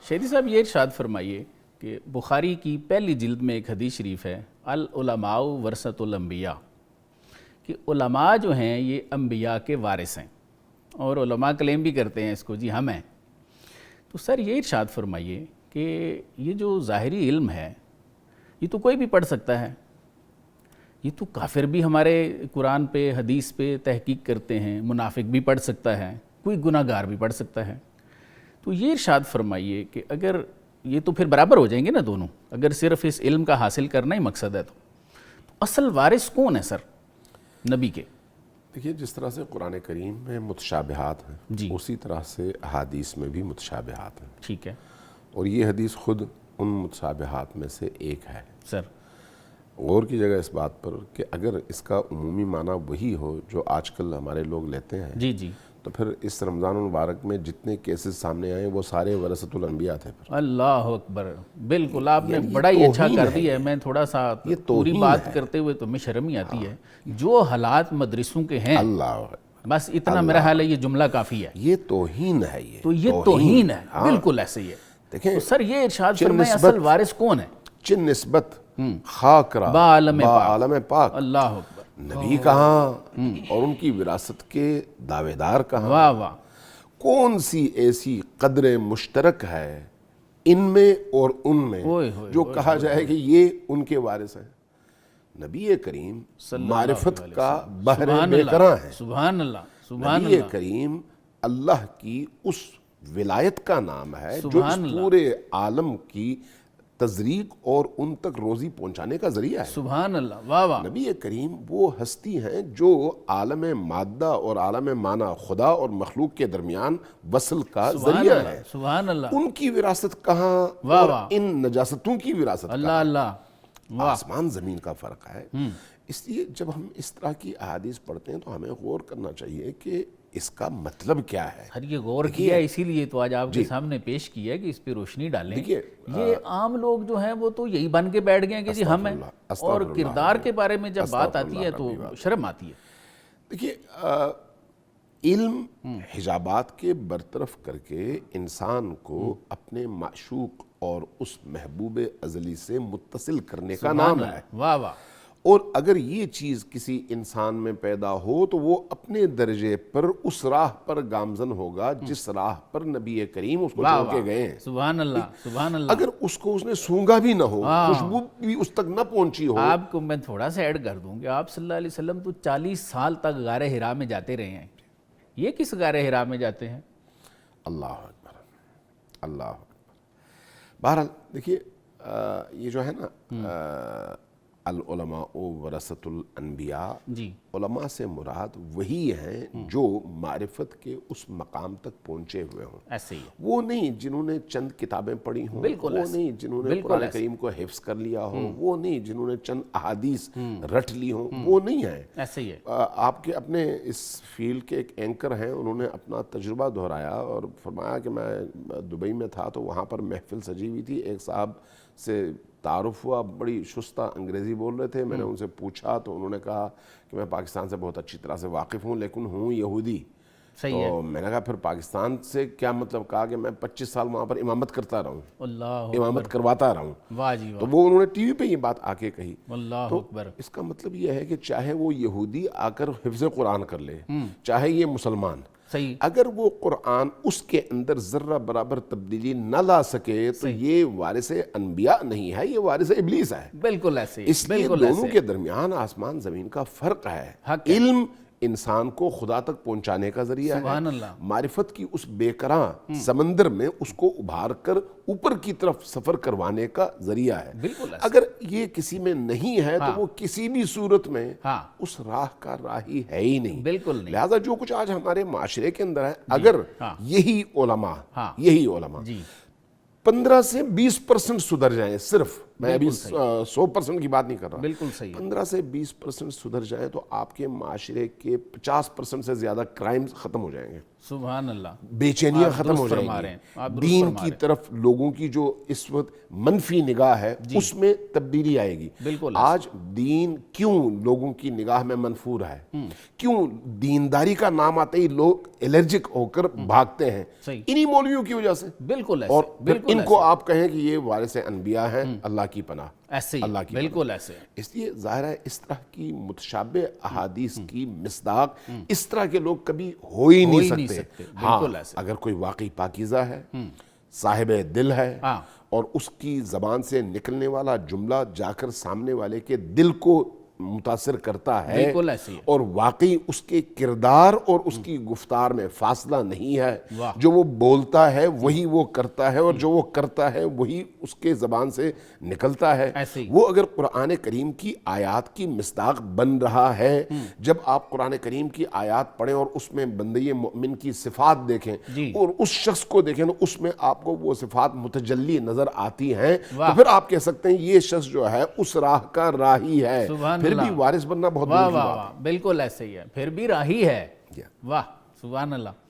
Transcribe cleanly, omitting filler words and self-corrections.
شہیدی صاحب یہ ارشاد فرمائیے کہ بخاری کی پہلی جلد میں ایک حدیث شریف ہے العلماء ورثۃ الانبیاء، کہ علماء جو ہیں یہ انبیاء کے وارث ہیں، اور علماء کلیم بھی کرتے ہیں اس کو، جی ہم ہیں۔ تو سر یہ ارشاد فرمائیے کہ یہ جو ظاہری علم ہے یہ تو کوئی بھی پڑھ سکتا ہے، یہ تو کافر بھی ہمارے قرآن پہ حدیث پہ تحقیق کرتے ہیں، منافق بھی پڑھ سکتا ہے، کوئی گناہ گار بھی پڑھ سکتا ہے، تو یہ ارشاد فرمائیے کہ اگر یہ تو پھر برابر ہو جائیں گے نا دونوں، اگر صرف اس علم کا حاصل کرنا ہی مقصد ہے تو اصل وارث کون ہے سر نبی کے؟ دیکھیے، جس طرح سے قرآن کریم میں متشابہات ہیں جی اسی طرح سے احادیث میں بھی متشابہات ہیں، ٹھیک ہے اور یہ حدیث خود ان متشابہات میں سے ایک ہے۔ سر، غور کی جگہ اس بات پر کہ اگر اس کا عمومی معنی وہی ہو جو آج کل ہمارے لوگ لیتے ہیں، جی جی، تو پھر اس رمضان المبارک میں جتنے کیسز سامنے آئے وہ سارے ورثۃ الانبیاء تھے۔ پھر اللہ اکبر، بالکل آپ نے یعنی یہ بڑا ہی اچھا توہین کر ہے دیا ہے۔ میں تھوڑا سا یہ پوری توہین بات ہے۔ کرتے ہوئے تو میں شرم ہی آتی ہے، جو حالات مدرسوں کے ہیں، اللہ، بس اتنا میرا خیال ہے یہ جملہ کافی ہے، یہ توہین ہے، تو یہ توہین ہے، بالکل ایسے ہی ہے۔ دیکھیں، تو سر یہ ارشاد فرمائیں اصل وارث کون ہے؟ چن نسبت خاک را بعالم با پاک، عالم پاک، اللہ اکبر، نبی کہاں اور ان کی وراثت کے دعوے دار کہاں؟ واہ واہ، کون سی ایسی قدر مشترک ہے ان میں اور ان میں اوئے ہوئے جو کہا جائے کہ یہ ان کے وارث ہیں؟ نبی کریم معرفت کا بحر بے کراں ہے، سبحان اللہ، سبحان نبی اللہ، کریم اللہ کی اس ولایت کا نام ہے جو سبحان اس اللہ، پورے عالم کی تزریق اور ان تک روزی پہنچانے کا ذریعہ ہے۔ سبحان اللہ، واہ واہ، نبی کریم وہ ہستی ہیں جو عالم مادہ اور عالم معنی، خدا اور مخلوق کے درمیان وصل کا سبحان ذریعہ اللہ، ہے۔ سبحان اللہ، ان کی وراثت کہاں واہ اور واہ، ان نجاستوں کی وراثت اللہ کہاں؟ اللہ، واہ، آسمان زمین کا فرق ہے۔ اس لیے جب ہم اس طرح کی احادیث پڑھتے ہیں تو ہمیں غور کرنا چاہیے کہ اس کا مطلب کیا ہے۔ ہر یہ غور کیا، اسی لیے تو آج آپ کے سامنے پیش کیا ہے کہ اس پہ روشنی ڈالیں۔ دیکھیے، یہ عام لوگ جو ہیں وہ تو یہی بن کے بیٹھ گئے ہیں کہ جی ہم ہیں، اور کردار کے بارے میں جب بات آتی ہے تو شرم آتی ہے۔ دیکھیے، علم حجابات کے برطرف کر کے انسان کو اپنے معشوق اور اس محبوب ازلی سے متصل کرنے کا نام ہے۔ واہ واہ، اور اگر یہ چیز کسی انسان میں پیدا ہو تو وہ اپنے درجے پر اس راہ پر گامزن ہوگا جس راہ پر نبی کریم اس کو چھوڑ کے گئے ہیں۔ سبحان اللہ، سبحان اللہ۔ اگر اس کو اس نے سونگا بھی نہ ہو، خوشبو بھی اس تک نہ پہنچی ہو۔ آپ کو میں تھوڑا سا ایڈ کر دوں کہ آپ صلی اللہ علیہ وسلم تو 40 سال تک غار حرا میں جاتے رہے ہیں، یہ کس غار حرا میں جاتے ہیں؟ اللہ اکبر، اللہ اکبر۔ بہرحال دیکھیے، یہ جو ہے نا العلماء ورثۃ الانبیاء، جی، علماء سے مراد وہی ہیں جو معرفت کے اس مقام تک پہنچے ہوئے ہوں۔ ایسے ہی ہے، وہ نہیں جنہوں نے چند کتابیں پڑھی ہوں، وہ نہیں جنہوں نے قرآن کریم کو حفظ کر لیا ہو، وہ نہیں جنہوں نے چند احادیث رٹ لی ہوں، وہ نہیں ہیں۔ ایسے ہی ہے، آپ کے اپنے اس فیلڈ کے ایک اینکر ہیں، انہوں نے اپنا تجربہ دہرایا اور فرمایا کہ میں دبئی میں تھا تو وہاں پر محفل سجی ہوئی تھی، ایک صاحب سے تعارف ہوا، بڑی شستہ انگریزی بول رہے تھے، میں نے ان سے پوچھا تو انہوں نے کہا کہ میں پاکستان سے بہت اچھی طرح سے واقف ہوں لیکن ہوں یہودی۔ صحیح ہے، تو میں نے کہا پھر پاکستان سے کیا مطلب؟ کہا کہ میں 25 سال وہاں پر امامت کرتا رہا ہوں، اللہ امامت کرواتا رہا ہوں۔ واہ جی تو واہ، وہ انہوں نے ٹی وی پہ یہ بات آ کے کہی۔ اللہ تو اکبر، اس کا مطلب یہ ہے کہ چاہے وہ یہودی آ کر حفظ قرآن کر لے، چاہے یہ مسلمان، صحیح، اگر وہ قرآن اس کے اندر ذرہ برابر تبدیلی نہ لا سکے تو یہ وارث انبیاء نہیں ہے، یہ وارث ابلیس ہے۔ بالکل ایسے ہی، اس لیے دونوں کے درمیان آسمان زمین کا فرق ہے۔ علم انسان کو خدا تک پہنچانے کا ذریعہ ہے، سبحان اللہ، معرفت کی اس بے کراں سمندر میں اس کو ابھار کر اوپر کی طرف سفر کروانے کا ذریعہ ہے۔ بالکل ایسے، اگر یہ کسی میں نہیں ہے تو وہ کسی بھی صورت میں ہاں، اس راہ کا راہی ہے ہی نہیں۔ بالکل نہیں، لہذا جو کچھ آج ہمارے معاشرے کے اندر ہے، اگر یہی علماء 15 سے 20% سدھر جائیں صرف، میں ابھی 100% کی بات نہیں کر رہا، بالکل صحیح ہے، 15 سے 20% سدھر جائیں تو آپ کے معاشرے کے 50% سے زیادہ کرائمز ختم ہو جائیں گے، سبحان اللہ، بے چینیاں آپ ختم درست ہو جائیں فرما رہے ہیں، گی، آپ درست دین فرما کی رہے ہیں، طرف لوگوں کی جو اس وقت منفی نگاہ ہے اس میں تبدیلی آئے گی۔ بالکل آج دین کیوں لوگوں کی نگاہ میں منفور ہے، کیوں دینداری کا نام آتے ہی لوگ الرجک ہو کر بھاگتے ہیں، صحیح، انہی مولویوں کی وجہ سے، بالکل اور ایسے، پھر بالکل ان کو ایسے، آپ کہیں کہ یہ وارث انبیاء ہیں، اللہ کی پناہ، ایسے ہی، اللہ کی بالکل ایسے، اس لیے ظاہر ہے اس طرح کی متشابہ احادیث کی مصداق اس طرح کے لوگ کبھی ہو ہی نہیں سکتے۔ ہاں بالکل ایسے، اگر کوئی واقعی پاکیزہ ہے، صاحب دل ہے، ہاں، اور اس کی زبان سے نکلنے والا جملہ جا کر سامنے والے کے دل کو متاثر کرتا ہے، بالکل ایسے ہی ہے، اور واقعی اس کے کردار اور اس کی گفتار میں فاصلہ نہیں ہے، واہ، جو وہ بولتا ہے وہی وہ کرتا ہے، اور جو وہ کرتا ہے وہی اس کے زبان سے نکلتا ہے، ایسے ہی، وہ اگر قرآن کریم کی آیات کی مصداق بن رہا ہے، جب آپ قرآن کریم کی آیات پڑھیں اور اس میں بندے مومن کی صفات دیکھیں جی، اور اس شخص کو دیکھیں تو اس میں آپ کو وہ صفات متجلی نظر آتی ہیں، واہ، تو پھر آپ کہہ سکتے ہیں یہ شخص جو ہے اس راہ کا راہی ہے، سبحان پھر بھی اللہ، وارث بننا بہت واہ دور کی واہ بات واہ، بالکل ایسے ہی ہے، پھر بھی راہی ہے، ہے۔ واہ، سبحان اللہ۔